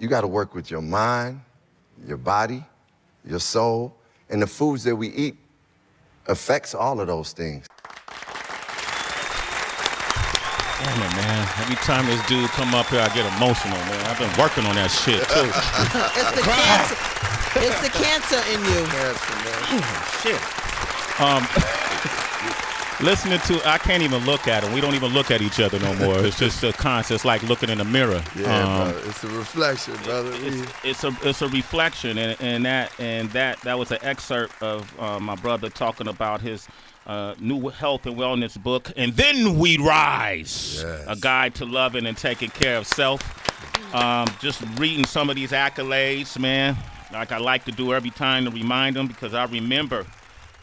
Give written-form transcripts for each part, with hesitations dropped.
you got to work with your mind, your body, your soul, and the foods that we eat affects all of those things. Damn it, man. Every time this dude come up here, I get emotional, man. I've been working on that shit, too. It's the cancer. It's the cancer in you. Shit. Listening to, I can't even look at him. We don't even look at each other no more. It's just a constant. It's like looking in a mirror. Yeah, brother. It's a reflection, brother. It's a reflection, and that was an excerpt of my brother talking about his new health and wellness book, and then we rise. Yes. A guide to loving and taking care of self. Just reading some of these accolades, man. Like I like to do every time to remind them, because I remember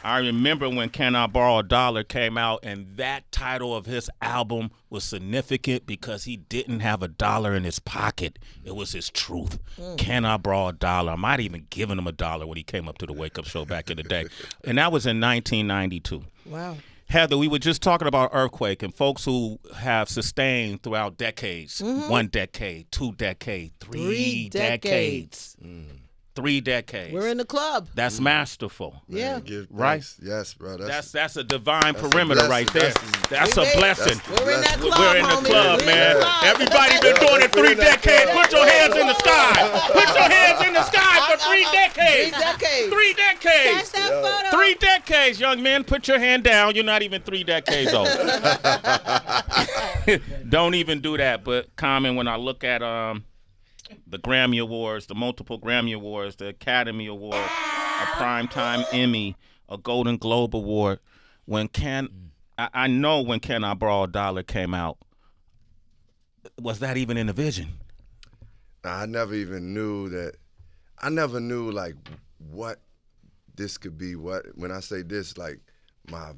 when Can I Borrow a Dollar came out, and that title of his album was significant because he didn't have a dollar in his pocket. It was his truth. Can I borrow a dollar? I might have even given him a dollar when he came up to the Wake Up Show back in the day. And that was in 1992. Wow. Heather, we were just talking about earthquake and folks who have sustained throughout decades. 1 decade, 2 decades, 3 decades. 3 decades. We're in the club. That's masterful. Yeah. Right? Yes, bro. That's a divine perimeter right there. That's a blessing. We're in that club, We're in the homie. club, man. Everybody been doing it 3 decades. Put your hands in the sky. Put your hands in the sky for 3 decades. 3 decades. 3 decades. Catch that photo. 3 decades, young man. Put your hand down. You're not even 3 decades old. Don't even do that. But Common, when I look at the Grammy Awards, the multiple Grammy Awards, the Academy Award, a Primetime Emmy, a Golden Globe Award, I know when Can I Borrow a Dollar came out, was that even in the vision? I never even knew that. I never knew like what this could be. When I say this, like my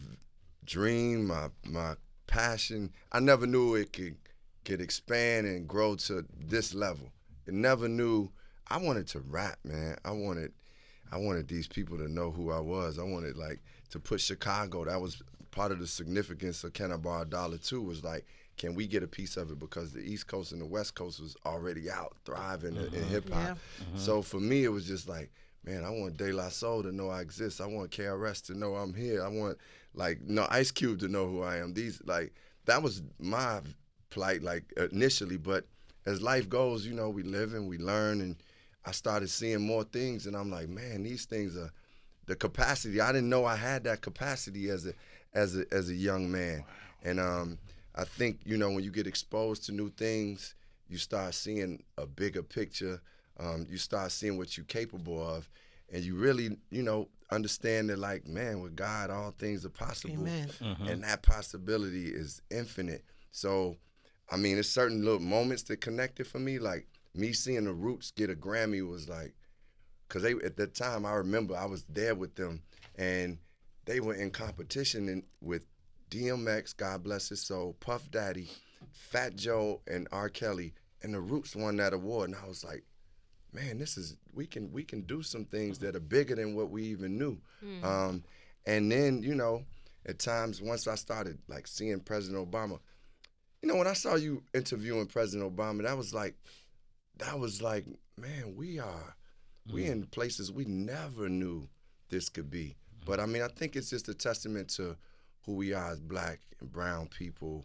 dream, my passion, I never knew it could expand and grow to this level. It never knew. I wanted to rap, man. I wanted these people to know who I was. I wanted like to put Chicago. That was part of the significance of Can I Borrow a Dollar too, was like, can we get a piece of it? Because the East Coast and the West Coast was already out thriving in hip hop. Yeah. So for me, it was just like, man, I want De La Soul to know I exist. I want KRS to know I'm here. I want Ice Cube to know who I am. That was my plight initially, but as life goes, we live and we learn, and I started seeing more things, and I'm like, man, these things are the capacity. I didn't know I had that capacity as a young man, and I think when you get exposed to new things, you start seeing a bigger picture. You start seeing what you're capable of, and you really understand that, like, man, with God, all things are possible. Amen. And that possibility is infinite. So, I mean, there's certain little moments that connected for me. Like, me seeing the Roots get a Grammy was like, because at that time, I remember I was there with them, and they were in competition with DMX, God bless his soul, Puff Daddy, Fat Joe, and R. Kelly, and the Roots won that award. And I was like, man, we can do some things that are bigger than what we even knew. And then, at times, once I started, like, seeing President Obama, when I saw you interviewing President Obama, that was like, man, we in places we never knew this could be. But I mean, I think it's just a testament to who we are as Black and brown people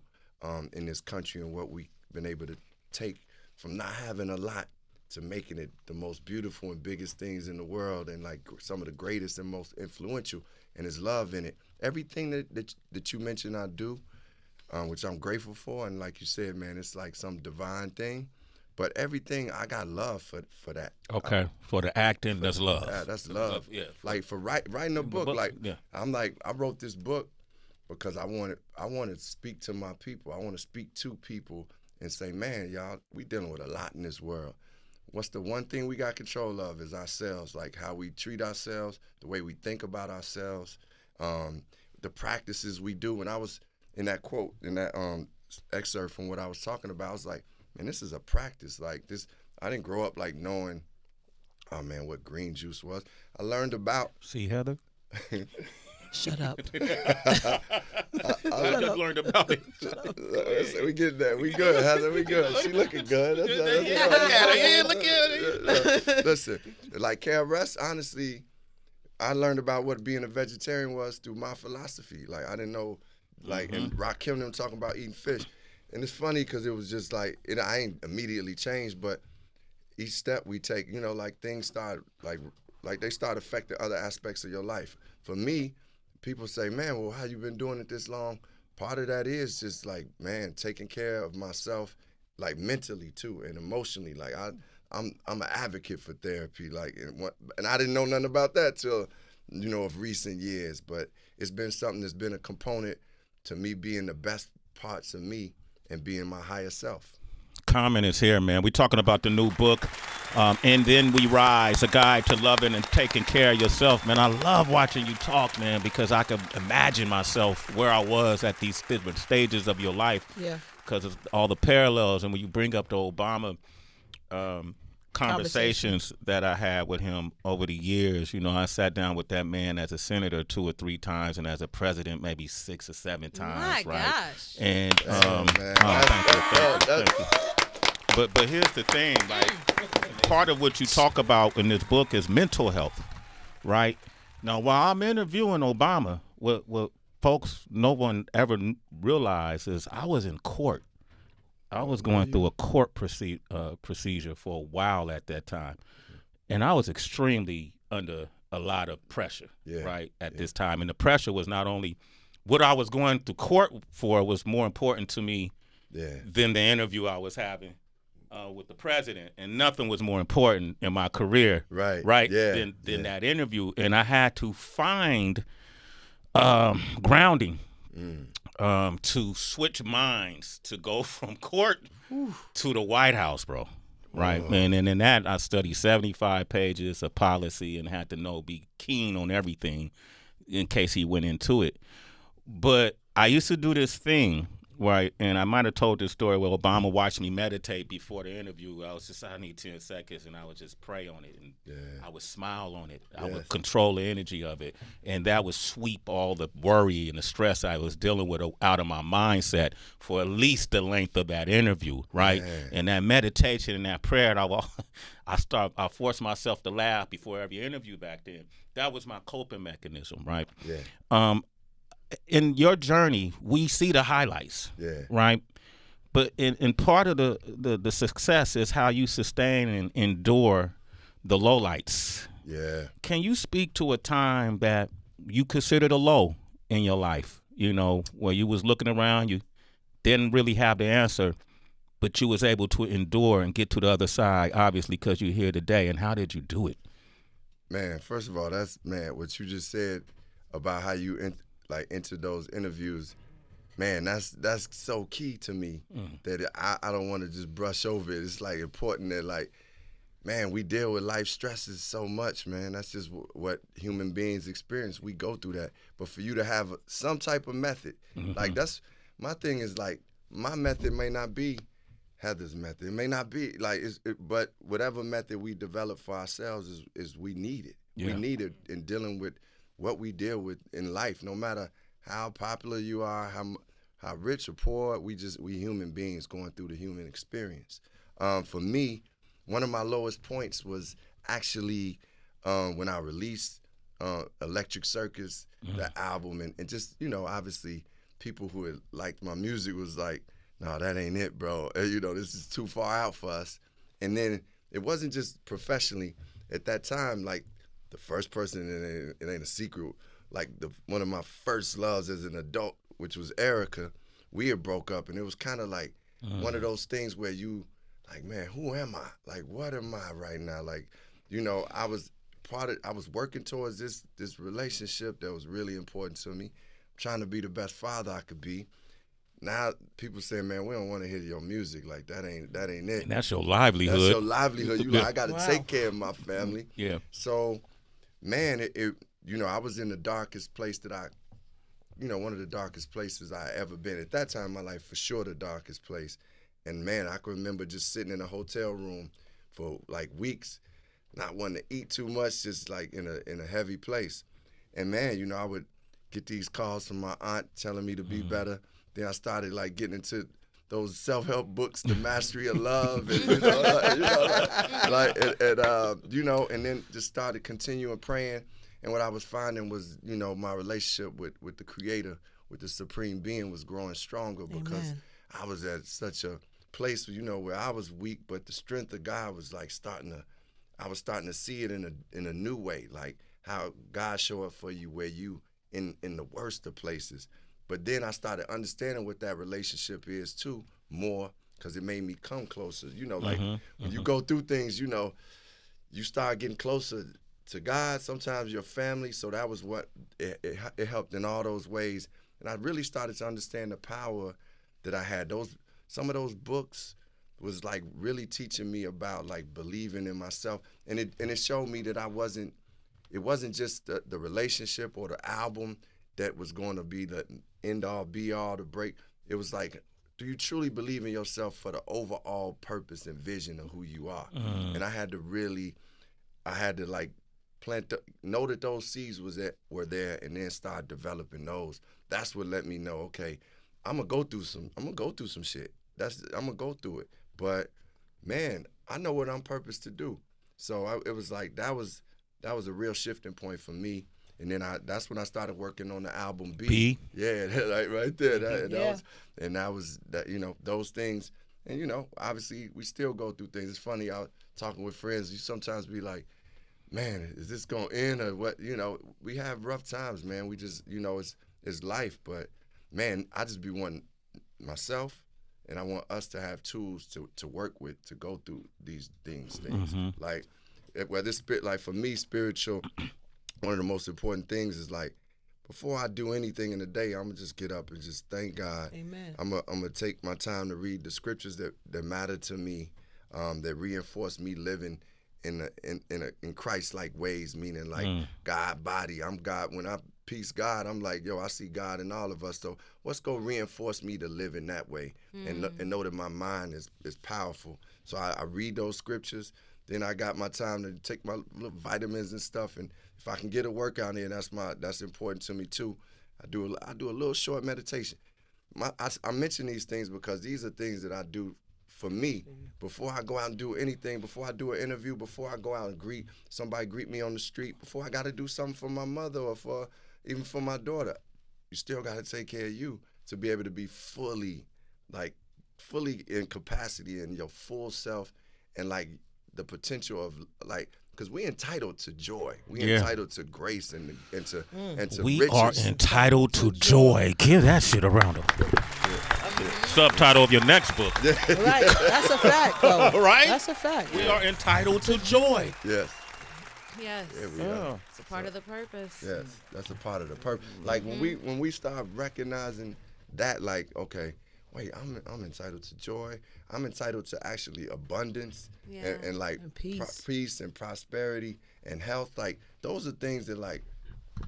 in this country, and what we've been able to take from not having a lot to making it the most beautiful and biggest things in the world, and like some of the greatest and most influential, and there's love in it. Everything that you mentioned I do, which I'm grateful for, and like you said, man, it's like some divine thing. But everything, I got love for that. Okay, for the acting, that's love. Yeah, that's love. Yeah. Like for writing a book, I'm like, I wrote this book because I want to speak to my people. I want to speak to people and say, man, y'all, we dealing with a lot in this world. What's the one thing we got control of is ourselves, like how we treat ourselves, the way we think about ourselves, the practices we do. When I was in that quote, in that excerpt from what I was talking about, I was like, man, this is a practice. Like this, I didn't grow up like knowing, oh man, what green juice was. I learned about. See, Heather? Shut up. I just learned about it. We get that. We good, Heather. We good. She looking good. That's Look at her. Yeah, look at her. Listen, like KRS, honestly, I learned about what being a vegetarian was through my philosophy. Like I didn't know, like, and Rakim and them talking about eating fish, and it's funny because it was just like I ain't immediately changed, but each step we take, you know, like things start like they start affecting other aspects of your life. For me, people say, man, well, how you been doing it this long? Part of that is just like, man, taking care of myself, like mentally too and emotionally. Like I'm an advocate for therapy. Like, and I didn't know nothing about that till, you know, of recent years. But it's been something that's been a component to me being the best parts of me and being my higher self. Common is here, man. We're talking about the new book, And Then We Rise, a guide to loving and taking care of yourself. Man, I love watching you talk, man, because I can imagine myself where I was at these different stages of your life. Yeah. Because of all the parallels. And when you bring up the Obama conversations that I had with him over the years, you know, I sat down with that man as a senator 2 or 3 times and as a president maybe 6 or 7 times. My right? gosh. And Thank you. But here's the thing, like part of what you talk about in this book is mental health, right? Now, while I'm interviewing Obama, what folks no one ever realized is I was in court. I was going through a court procedure for a while at that time, and I was extremely under a lot of pressure, right, at this time. And the pressure was not only what I was going to court for was more important to me than the interview I was having with the president, and nothing was more important in my career, than that interview. And I had to find grounding to switch minds, to go from court to the White House, bro. Right, man. And in that, I studied 75 pages of policy and had to be keen on everything in case he went into it. But I used to do this thing, right, and I might have told this story where Obama watched me meditate before the interview. I need 10 seconds, and I would just pray on it, and I would smile on it. I would control the energy of it, and that would sweep all the worry and the stress I was dealing with out of my mindset for at least the length of that interview, right? And that meditation and that prayer, I forced myself to laugh before every interview back then. That was my coping mechanism, right? In your journey, we see the highlights, right? But in part of the success is how you sustain and endure the lowlights. Can you speak to a time that you considered a low in your life, you know, where you was looking around, you didn't really have the answer, but you was able to endure and get to the other side, obviously, because you're here today, and how did you do it? Man, first of all, what you just said about how you into those interviews, man, that's so key to me that I don't want to just brush over it. It's like important that, like, man, we deal with life stresses so much, man. That's just what human beings experience. We go through that. But for you to have some type of method, like, that's my thing is, like, my method may not be Heather's method. It may not be like, but whatever method we develop for ourselves is we need it. We need it in dealing with what we deal with in life. No matter how popular you are, how rich or poor, we human beings going through the human experience. For me, one of my lowest points was actually when I released Electric Circus, the album, and just, you know, obviously people who had liked my music was like, no, that ain't it, bro. You know, this is too far out for us. And then it wasn't just professionally. At that time, like, the first person, it ain't a secret, like one of my first loves as an adult, which was Erica, we had broke up, and it was kind of like one of those things where you, like, man, who am I? Like, what am I right now? Like, you know, I was working towards this relationship that was really important to me, trying to be the best father I could be. Now people say, man, we don't want to hear your music. Like, that ain't it. And that's your livelihood. That's your livelihood. You like, I got to take care of my family. So, man, it you know, I was in the darkest place one of the darkest places I ever been. At that time in my life, for sure, the darkest place. And, man, I can remember just sitting in a hotel room for, like, weeks, not wanting to eat too much, just, like, in a heavy place. And, man, you know, I would get these calls from my aunt telling me to be better. Then I started like getting into those self-help books, The Mastery of Love, and and then just started continuing praying. And what I was finding was, my relationship with the Creator, with the Supreme Being, was growing stronger because I was at such a place, where I was weak, but the strength of God was like I was starting to see it in a new way, like how God show up for you where you in the worst of places. But then I started understanding what that relationship is too more, because it made me come closer. When you go through things, you start getting closer to God, sometimes your family. So that was what it helped in all those ways. And I really started to understand the power that I had. Some of those books was like really teaching me about like believing in myself. And it showed me that it wasn't just the relationship or the album that was going to be the end all be all, the break. It was like, do you truly believe in yourself for the overall purpose and vision of who you are? And I had to like know that those seeds were there, and then start developing those. That's what let me know, okay, I'm gonna go through some shit. I'm gonna go through it. But man, I know what I'm purposed to do. So it was like that was a real shifting point for me. And then that's when I started working on the album B. Yeah, like right there. That was those things. And obviously we still go through things. It's funny, out talking with friends, you sometimes be like, man, is this gonna end or what? We have rough times, man. We just, it's life. But man, I just be wanting myself, and I want us to have tools to work with to go through these things. Like whether it's like for me, spiritual. One of the most important things is like, before I do anything in the day, I'm gonna just get up and just thank God. Amen. I'm gonna take my time to read the scriptures that matter to me, that reinforce me living in Christ-like ways, meaning like God body. I'm God. When I peace God, I'm like, yo, I see God in all of us. So what's gonna reinforce me to live in that way and know that my mind is powerful. So I read those scriptures. Then I got my time to take my little vitamins and stuff, and if I can get a workout in, that's important to me too. I do a little short meditation. I mention these things because these are things that I do for me before I go out and do anything. Before I do an interview, before I go out and greet me on the street, before I got to do something for my mother or even for my daughter. You still got to take care of you to be able to be fully in capacity in your full self, and like the potential of like, because we entitled to joy, we entitled to grace and to we riches. are entitled to joy. Give that shit around them. Subtitle of your next book. Right, that's a fact, though. Right? That's a fact. We are entitled to joy. Yes. Yes. There we are. It's a part of the purpose. Yes, that's a part of the purpose. Like when we start recognizing that, like, okay, wait, I'm entitled to joy. I'm entitled to actually abundance and like and peace. Peace and prosperity and health. Like those are things that, like,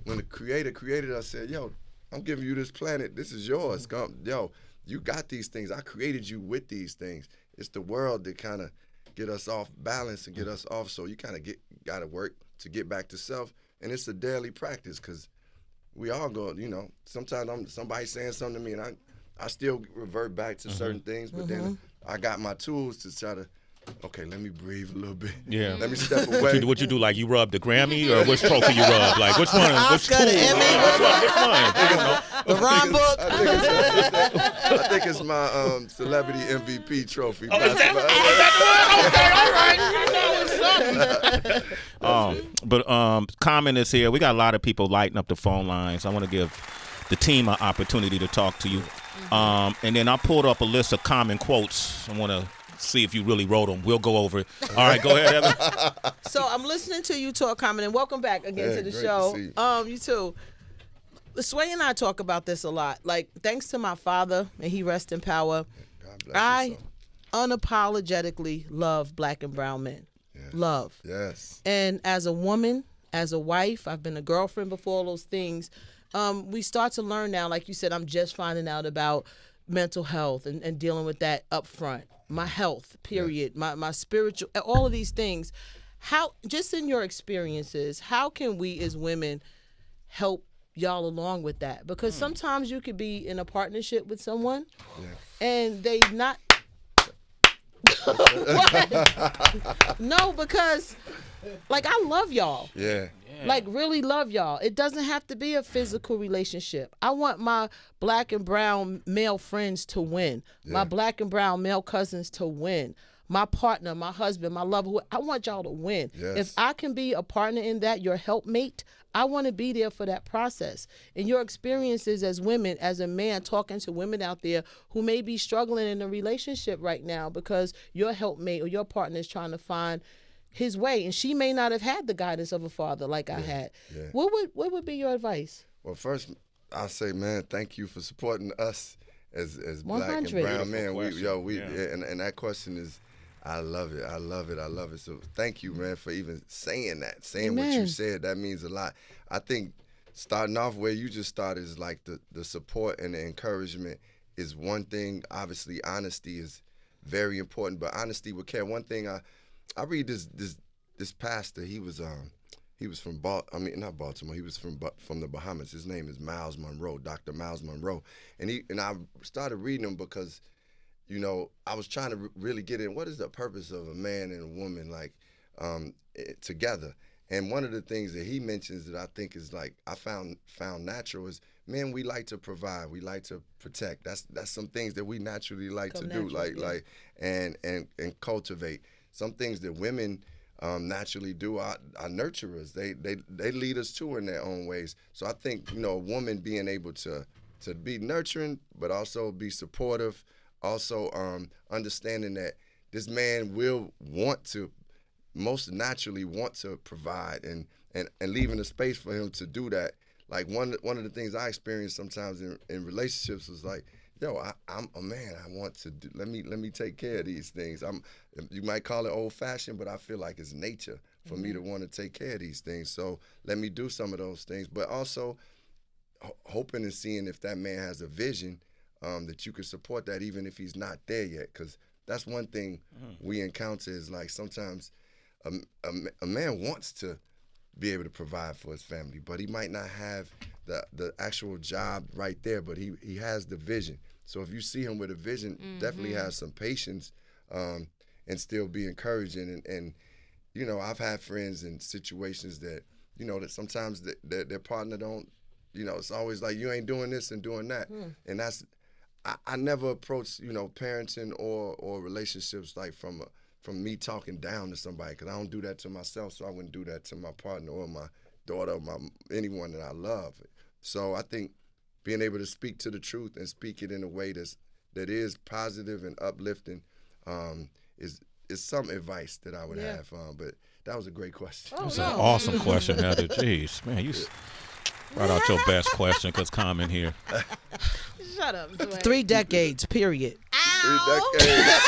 when the Creator created us, said, yo, I'm giving you this planet. This is yours. Yo, you got these things. I created you with these things. It's the world that kind of get us off balance and get us off. So you kind of got to work to get back to self. And it's a daily practice, because we all go, sometimes somebody saying something to me and I still revert back to certain things, but then I got my tools to try to, okay, let me breathe a little bit. Yeah. Let me step away. What you do? Like, you rub the Grammy, or which trophy you rub? Like, which one? Which Oscar, tool? the Emmy. Which one? I don't know. The Ron book. I think it's my celebrity MVP trophy. Oh, is that okay, all right. You know what's up. But Common is here. We got a lot of people lighting up the phone lines. I want to give the team an opportunity to talk to you. And then I pulled up a list of common quotes. I want to see if you really wrote them. We'll go over it. All right, go ahead, Evan. So I'm listening to you talk, Common, and welcome back again to the great show. to see You too. Sway and I talk about this a lot. Like, thanks to my father, and he rest in power, God bless I you, unapologetically love black and brown men. Yes. Love. Yes. And as a woman, as a wife, I've been a girlfriend before, all those things. We start to learn now, like you said, I'm just finding out about mental health and dealing with that up front. My health, period, my spiritual, all of these things. How, just in your experiences, how can we as women help y'all along with that, because sometimes you could be in a partnership with someone and they not. No, because like I love y'all. Yeah. Like really love y'all. It doesn't have to be a physical relationship. I want my black and brown male friends to win. My black and brown male cousins to win. My partner, my husband, my lover, I want y'all to win. Yes. If I can be a partner in that, your helpmate, I want to be there for that process. And your experiences as women, as a man talking to women out there who may be struggling in a relationship right now because your helpmate or your partner is trying to find his way, and she may not have had the guidance of a father like I had. Yeah. What would be your advice? Well, first, I'll say, man, thank you for supporting us as black and 100. brown men. Question. And that question is, I love it. I love it. I love it. So thank you, man, for even saying that, saying what you said. That means a lot. I think starting off where you just started is like the support and the encouragement is one thing. Obviously, honesty is very important, but honesty with care. One thing I read this pastor. He was from not Baltimore. He was from the Bahamas. His name is Miles Monroe, Dr. Miles Monroe, and I started reading him because, you know, I was trying to really get in what is the purpose of a man and a woman together. And one of the things that he mentions that I think is like I found natural is, men, we like to provide, we like to protect. That's some things that we naturally like to do, and cultivate. Some things that women naturally do are nurturers. They lead us too in their own ways. So I think, you know, a woman being able to be nurturing, but also be supportive, also understanding that this man will most naturally want to provide and leaving a space for him to do that. Like one of the things I experience sometimes in relationships was like, yo, I'm a man. I want to do. Let me take care of these things. You might call it old fashioned, but I feel like it's nature for me to want to take care of these things. So let me do some of those things, but also hoping and seeing if that man has a vision that you can support that even if he's not there yet. Because that's one thing we encounter is like sometimes a man wants to be able to provide for his family, but he might not have the actual job right there, but he has the vision. So if you see him with a vision, definitely have some patience and still be encouraging. And you know, I've had friends in situations that, you know, that sometimes their partner don't, you know, it's always like, you ain't doing this and doing that. And that's, I never approach, you know, parenting or relationships like from me talking down to somebody, because I don't do that to myself, so I wouldn't do that to my partner or my daughter or anyone that I love. So I think being able to speak to the truth and speak it in a way that is positive and uplifting is some advice that I would have. But that was a great question. That's an awesome question, Heather. Jeez, man, you brought out your best question because Common here. Shut up, Sway. 3 decades, period. Ow. 3 decades.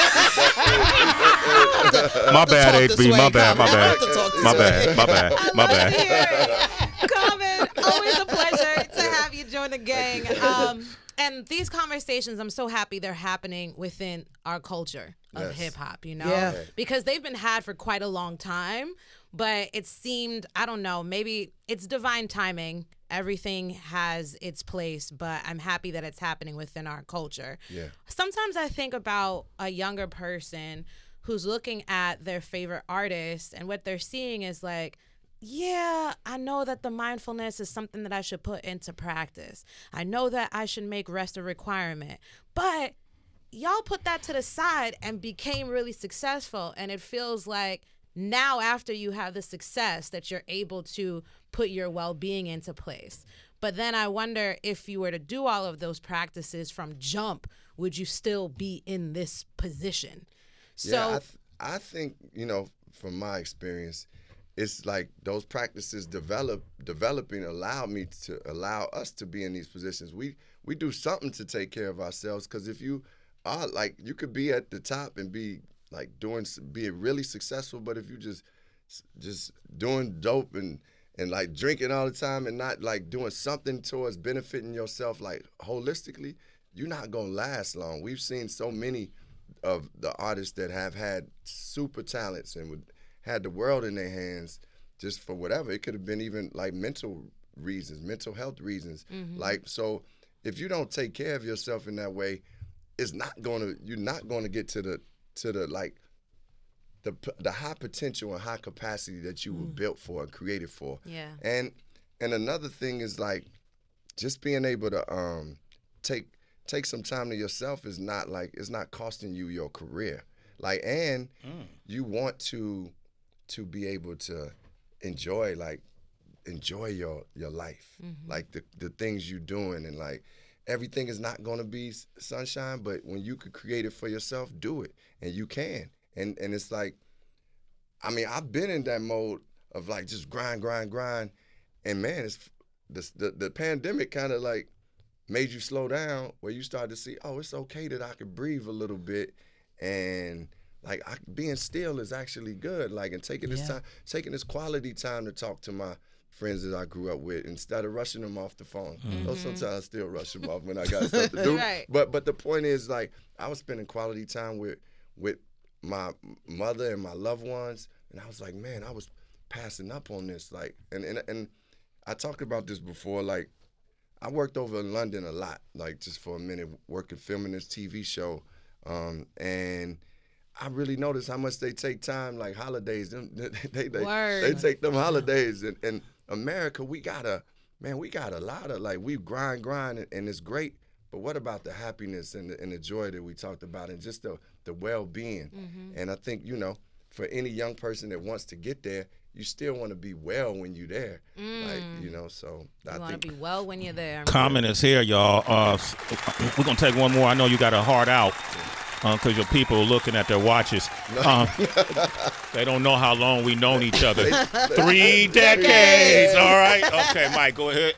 My bad, HB. My bad. My bad. Common, always a pleasure to have you join the gang. And these conversations, I'm so happy they're happening within our culture of hip hop, you know? Yeah. Because they've been had for quite a long time, but it seemed, I don't know, maybe it's divine timing. Everything has its place, but I'm happy that it's happening within our culture. Yeah. Sometimes I think about a younger person who's looking at their favorite artist, and what they're seeing is like, yeah, I know that the mindfulness is something that I should put into practice. I know that I should make rest a requirement, but y'all put that to the side and became really successful. And it feels like now after you have the success that you're able to put your well-being into place. But then I wonder, if you were to do all of those practices from jump, would you still be in this position? So Yeah, I think, you know, from my experience, it's like those practices developing allow us to be in these positions. We do something to take care of ourselves, because if you are like, you could be at the top and be like be really successful, but if you just doing dope and like drinking all the time and not like doing something towards benefiting yourself like holistically, you're not gonna last long. We've seen so many of the artists that have had super talents and had the world in their hands just for whatever. It could have been even like mental reasons, mental health reasons. Like, so if you don't take care of yourself in that way, you're not gonna get to the like the high potential and high capacity that you were built for and created for. Yeah. And another thing is like just being able to take some time to yourself is not like, it's not costing you your career. Like, and you want to be able to enjoy your life, like the things you're doing, and like everything is not going to be sunshine, but when you could create it for yourself, do it, and you can. And it's like, I mean, I've been in that mode of like just grind, and man, it's the pandemic kind of like made you slow down, where you start to see, oh, it's okay that I can breathe a little bit, and like being still is actually good. Like, and taking this time, taking this quality time to talk to my friends that I grew up with instead of rushing them off the phone. Though sometimes I still rush them off when I got stuff to do. Right. But the point is, like, I was spending quality time with my mother and my loved ones, and I was like, man, I was passing up on this. Like, and I talked about this before. Like, I worked over in London a lot, like just for a minute, filming this TV show, and I really noticed how much they take time, like holidays. They take them holidays. And America, we got a lot of, like, we grind, and it's great. But what about the happiness and the joy that we talked about, and just the well-being? And I think, for any young person that wants to get there, you still want to be well when you're there. Like, so I think. You want to be well when you're there. Comment is here, y'all. We're going to take one more. I know you got a heart out because your people are looking at their watches. They don't know how long we known each other. 3 decades. All right. Okay, Mike, go ahead.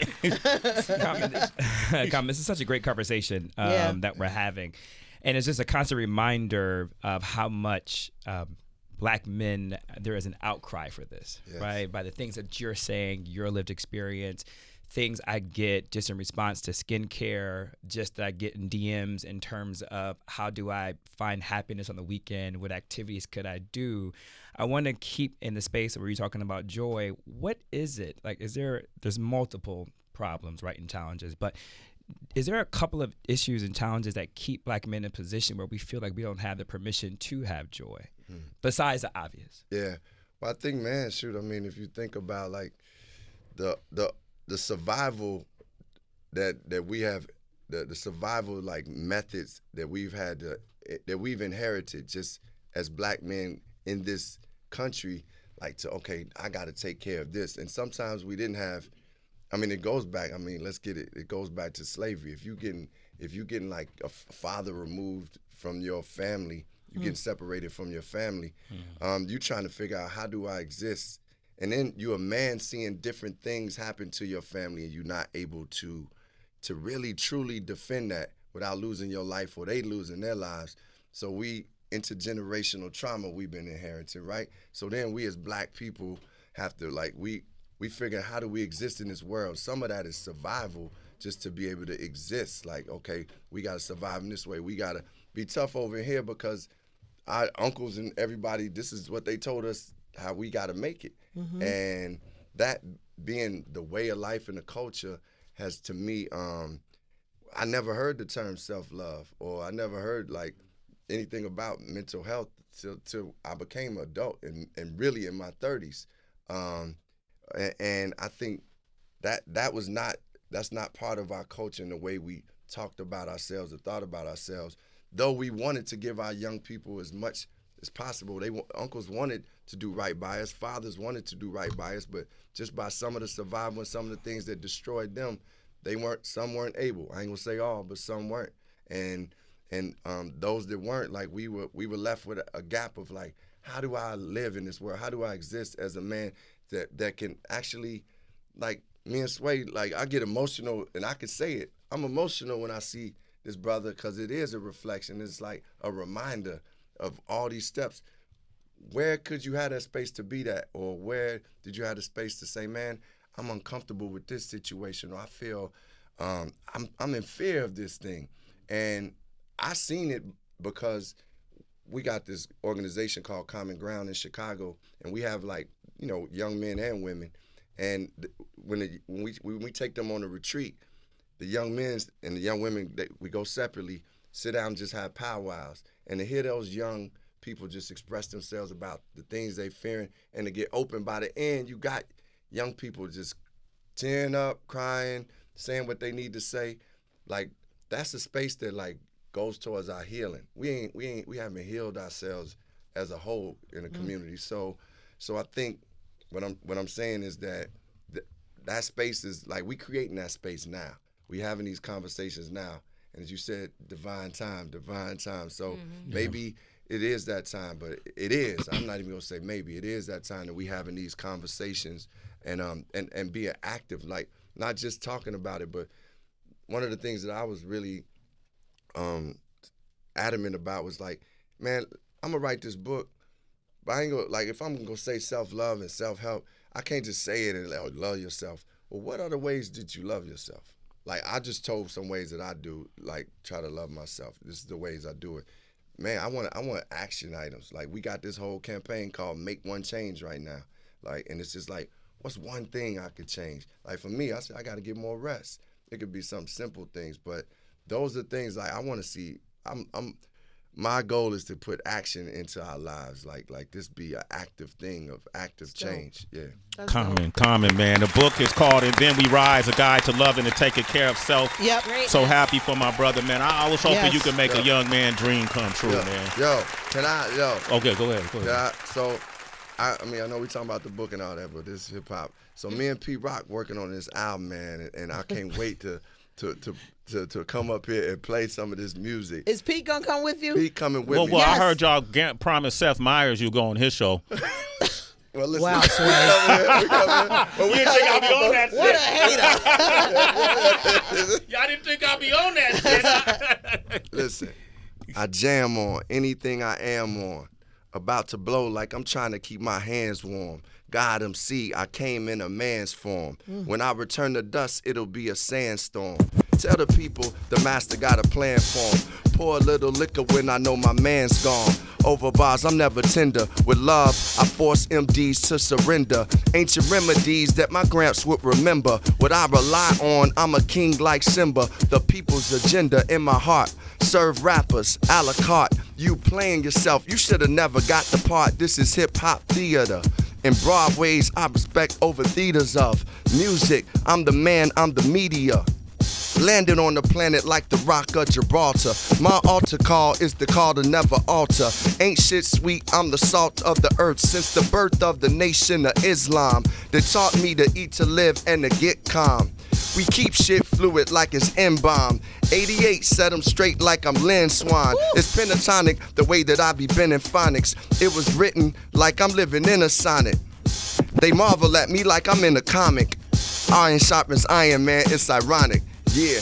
Comment, this is such a great conversation that we're having. And it's just a constant reminder of how much Black men, there is an outcry for this, right? By the things that you're saying, your lived experience, things I get just in response to skincare, just that I get in DMs in terms of how do I find happiness on the weekend? What activities could I do? I want to keep in the space where you're talking about joy. What is it? Like, there's multiple problems, right, and challenges, but is there a couple of issues and challenges that keep Black men in a position where we feel like we don't have the permission to have joy, besides the obvious? Yeah. Well, I think, man, shoot, I mean, if you think about, like, the survival that we have, the survival, like, methods that we've had that we've inherited just as Black men in this country, like, okay, I got to take care of this. And sometimes we didn't have. I mean, it goes back. I mean, let's get it. It goes back to slavery. If you getting like a father removed from your family, you getting separated from your family. You trying to figure out, how do I exist? And then you a man seeing different things happen to your family, and you're not able to really truly defend that without losing your life or they losing their lives. So intergenerational trauma we've been inheriting, right? So then we as Black people have to, like, we figure, how do we exist in this world? Some of that is survival, just to be able to exist. Like, okay, we got to survive in this way. We got to be tough over here because our uncles and everybody, this is what they told us, how we got to make it. And that being the way of life and the culture has, to me, I never heard the term self-love, or I never heard, like, anything about mental health till I became an adult and really in my 30s. And I think that's not part of our culture and the way we talked about ourselves or thought about ourselves. Though we wanted to give our young people as much as possible. Uncles wanted to do right by us, fathers wanted to do right by us, but just by some of the survival and some of the things that destroyed them, some weren't able. I ain't gonna say all, but some weren't. And those that weren't, like, we were left with a gap of, like, how do I live in this world? How do I exist as a man that can actually, like, me and Sway, like, I get emotional, and I can say it. I'm emotional when I see this brother, because it is a reflection. It's like a reminder of all these steps. Where could you have that space to be that? Or where did you have the space to say, man, I'm uncomfortable with this situation, or I feel I'm in fear of this thing. And I seen it because we got this organization called Common Ground in Chicago, and we have, like, young men and women. And when we take them on a retreat, the young men and the young women, we go separately, sit down and just have powwows. And to hear those young people just express themselves about the things they fearing and to get open, by the end, you got young people just tearing up, crying, saying what they need to say. Like, that's a space that like goes towards our healing. We haven't healed ourselves as a whole in the community. So I think what I'm saying is that that space is like, we creating that space now. We having these conversations now. And as you said, divine time. So maybe it is that time, but it is. I'm not even gonna say maybe. It is that time that we having these conversations and being active, like not just talking about it, but one of the things that I was really adamant about was like, man, I'm gonna write this book, but I ain't gonna, like, if I'm gonna say self-love and self-help, I can't just say it and like, oh, love yourself. Well, what other ways did you love yourself? Like, I just told some ways that I do, like, try to love myself. This is the ways I do it. Man, I want action items. Like, we got this whole campaign called Make One Change right now. Like, and it's just like, what's one thing I could change? Like, for me, I said, I got to get more rest. It could be some simple things, but those are things like I want to see. My goal is to put action into our lives, like this be an active thing of active change. Yeah. Common, man. The book is called "And Then We Rise: A Guide to Loving and Taking Care of Self." Yep. So happy for my brother, man. I was hoping you could make a young man dream come true, man. Okay, go ahead. Yeah. So, I mean, I know we talking about the book and all that, but this is hip hop. So me and Pete Rock working on this album, man, and I can't wait to come up here and play some of this music. Is Pete gonna come with you? Pete coming with me. Well, yes. I heard y'all promise Seth Meyers you go on his show. Well, listen. Wow, Sway. We coming here. You didn't think I'd be on that What a hater. Y'all didn't think I'd be on that shit. Listen, I jam on anything I am on. About to blow like I'm trying to keep my hands warm. God MC, I came in a man's form. When I return to dust, it'll be a sandstorm. Tell the people the master got a plan for 'em. Pour a little liquor when I know my man's gone. Over bars, I'm never tender. With love, I force MDs to surrender. Ancient remedies that my gramps would remember. What I rely on, I'm a king like Simba. The people's agenda in my heart. Serve rappers, a la carte. You playing yourself, you should've never got the part. This is hip-hop theater. In Broadways, I respect over theaters of music. I'm the man, I'm the media. Landed on the planet like the rock of Gibraltar. My altar call is the call to never alter. Ain't shit sweet, I'm the salt of the earth. Since the birth of the nation of Islam, they taught me to eat to live and to get calm. We keep shit fluid like it's M-bomb. 88 set them straight like I'm Lynn Swan. It's pentatonic the way that I be bending phonics. It was written like I'm living in a sonnet. They marvel at me like I'm in a comic. Iron sharpens iron, man, it's ironic. Yeah.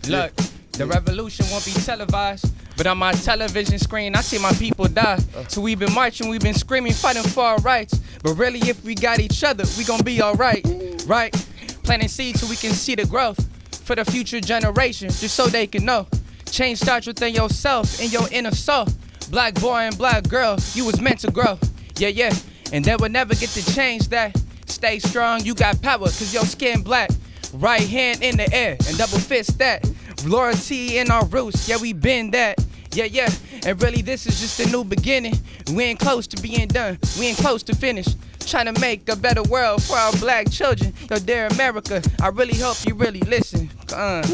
Look, the revolution won't be televised, but on my television screen, I see my people die. So we've been marching, we've been screaming, fighting for our rights. But really, if we got each other, we gon' be alright, right? Planting seeds so we can see the growth for the future generation, just so they can know. Change starts within yourself and your inner soul. Black boy and black girl, you was meant to grow. Yeah. And they will never get to change that. Stay strong, you got power, cause your skin black. Right hand in the air and double fist that. Loyalty in our roots, yeah, we been that. Yeah. And really, this is just a new beginning. We ain't close to being done, we ain't close to finish. Trying to make a better world for our black children. Yo, dear America, I really hope you really listen. That was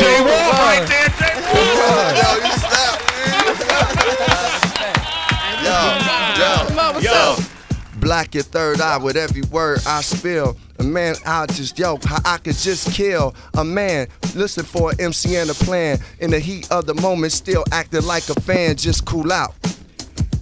JWalt right there, JWalt. Yo. Black your third eye with every word I spill. A man, how I could just kill a man. Listen for an MC and a plan. In the heat of the moment, still acting like a fan. Just cool out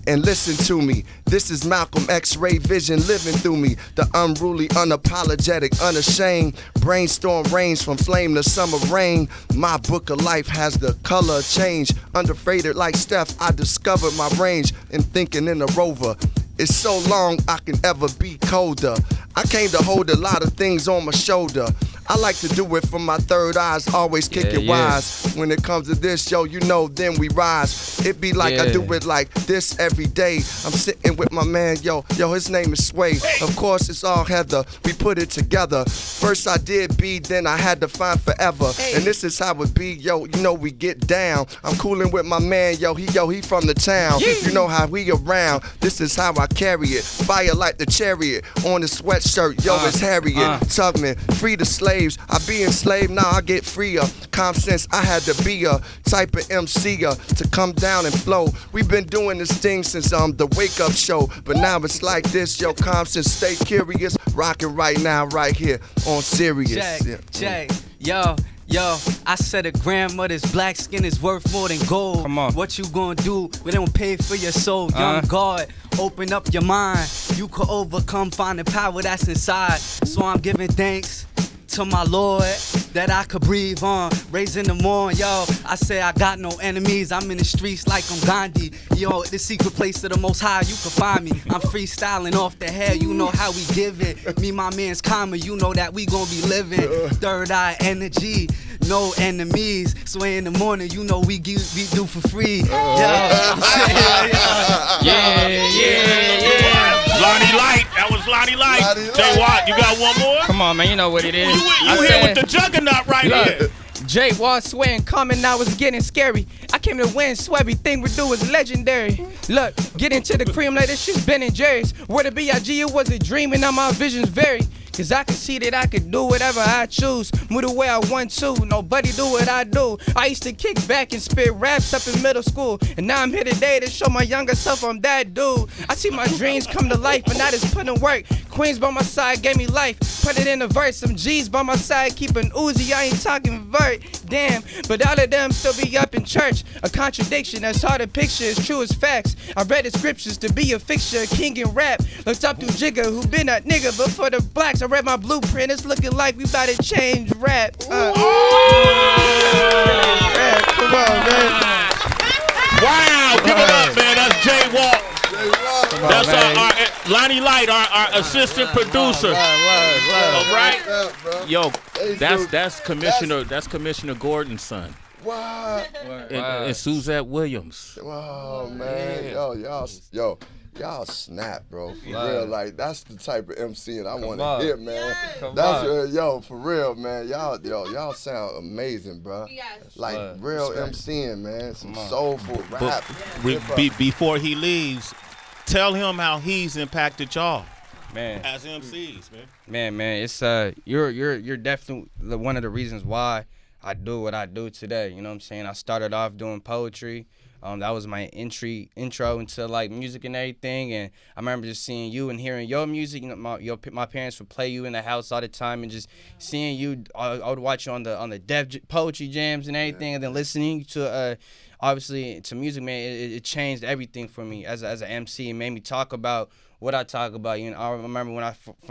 and listen to me. This is Malcolm X-ray vision living through me. The unruly, unapologetic, unashamed. Brainstorm range from flame to summer rain. My book of life has the color change. Underrated like Steph, I discovered my range in thinking in a rover. It's so long I can ever be colder. I came to hold a lot of things on my shoulder. I like to do it for my third eyes, always kicking wise. When it comes to this, yo, you know, then we rise. It be like I do it like this every day. I'm sitting with my man, yo, his name is Sway. Of course, it's all Heather. We put it together. First I did B, then I had to find forever. And this is how it be, yo, you know we get down. I'm coolin' with my man, yo, he from the town. You know how we around. This is how I carry it. Fire like the chariot on the sweatshirt, yo, it's Harriet. Tubman, free the slaves. I be enslaved, now I get freer. Calm sense, I had to be a type of MC-er to come down and flow. We've been doing this thing since the wake up show, but now it's like this, yo, calm sense, stay curious, rocking right now, right here on Sirius. Check, yo, I said a grandmother's black skin is worth more than gold. Come on. What you gonna do? We don't pay for your soul. Young God, open up your mind. You could overcome, find the power that's inside. So I'm giving thanks to my Lord that I could breathe on, raising the morn, yo. I say I got no enemies, I'm in the streets like I'm Gandhi. Yo, the secret place to the most high, you can find me. I'm freestyling off the head, you know how we give it. Me, my man's karma, you know that we gon' be living. Third eye energy, no enemies. Sway in the morning, you know we do for free. Lani Light, that was Lani Light. JWalt, you got one more? Come on, man, you know what it is. You here with the juggernaut right here. JWalt, Sway, and coming now is getting scary. I came to win, so everything we do is legendary. Look, get into the cream like this shit's Ben and Jerry's. Where the B.I.G. it was a dream and now my visions vary. Cause I can see that I can do whatever I choose. Move the way I want to, nobody do what I do. I used to kick back and spit raps up in middle school. And now I'm here today to show my younger self I'm that dude. I see my dreams come to life and I just put in work. Queens by my side gave me life, put it in a verse. Some G's by my side keeping Uzi, I ain't talking vert. Damn, but all of them still be up in church. A contradiction that's hard to picture, as true as facts. I read the scriptures to be a fixture, a king in rap. Looked up to Jigga, who been that nigga before the blacks. I read my blueprint, it's looking like we about to change rap. Come on, man. Wow, give it up, man. That's JWalt. That's our Lani Light, our assistant producer. All right, yo, that's Commissioner Gordon's son. What? And Suzette Williams. Wow, man. Y'all snap, bro. For real, like that's the type of MCing I want to hear, man. For real, man. Y'all sound amazing, bro. Yes. Like real MCing, man. Some soulful rap. Before he leaves, tell him how he's impacted y'all, man, as MCs, man. Man, it's you're definitely one of the reasons why I do what I do today. You know what I'm saying? I started off doing poetry. That was my intro into like music and everything, and I remember just seeing you and hearing your music. You know, my parents would play you in the house all the time, and just seeing you. I would watch you on the Def Poetry Jams and everything, and then listening to obviously to music, man. It changed everything for me as an MC. It made me talk about what I talk about. You know, I remember when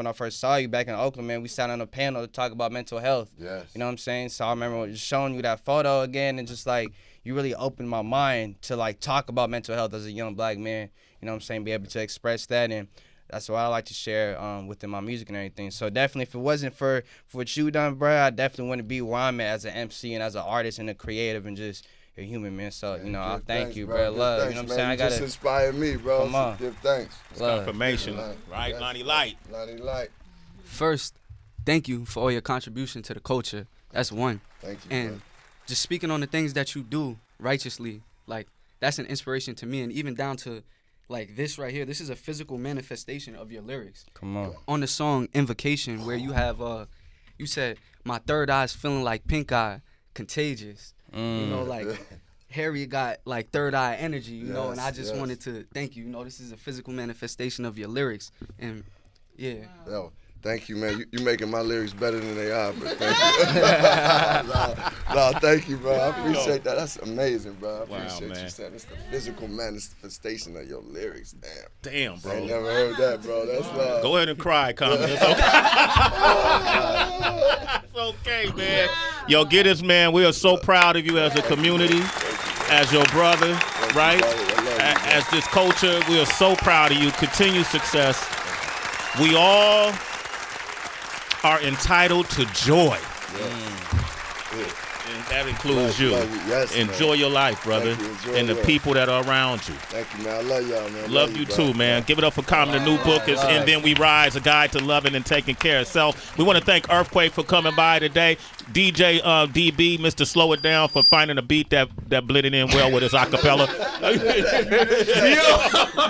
I first saw you back in Oakland, man. We sat on a panel to talk about mental health. Yes. You know what I'm saying? So I remember just showing you that photo again, and just like, you really opened my mind to like talk about mental health as a young black man. You know what I'm saying? Be able to express that, and that's what I like to share within my music and everything. So definitely, if it wasn't for what you done, bro, I definitely wouldn't be where I'm at as an MC and as an artist and a creative and just a human, man. So, you know, I thank you, bro. Love. Thanks, you know what I'm saying? I gotta just inspired me, bro. Come on. Give thanks. It's confirmation, right? Lani Light. Lani Light. First, thank you for all your contribution to the culture. That's one. Thank you, And bro. just speaking on the things that you do righteously, like that's an inspiration to me, and even down to like this right here. This is a physical manifestation of your lyrics. Come on. On the song Invocation, where you have you said my third eye's feeling like pink eye, contagious. You know, like Harry got like third eye energy, you know, and I just wanted to thank you. You know, this is a physical manifestation of your lyrics, and yeah. Yo, thank you, man. You making my lyrics better than they are, but thank you. no, thank you, bro. I appreciate that. That's amazing, bro. I appreciate you saying it's the physical manifestation of your lyrics. Damn, bro. I ain't never heard that, bro. That's love. Go ahead and cry, Common. It's okay. It's okay, man. Yo, get this, man. We are so proud of you as a community, as your brother, right? As this culture, we are so proud of you. Continued success. We all are entitled to joy. And that includes you. Yes, enjoy man. your life, brother, and the people that are around you. Thank you, man. I love y'all, man. Love you too, man. Give it up for Common. The new book is And Then We Rise, a guide to loving and taking care of self. We want to thank Earthquake for coming by today. DJ DB, Mr. Slow It Down, for finding a beat that blended in well with his acapella.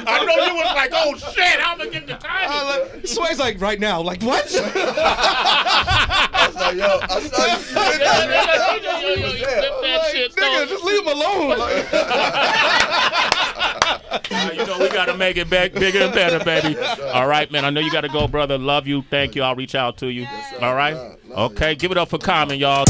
I know you was like, oh shit, I'm gonna get the timing. Sway's like, right now, like what? I was like, yo, I saw you. Nigga, just leave him alone. You know we gotta make it back bigger and better, baby. All right, man. I know you gotta go, brother. Love you. Thank you. I'll reach out to you. All right. Okay. Give it up for Common, y'all.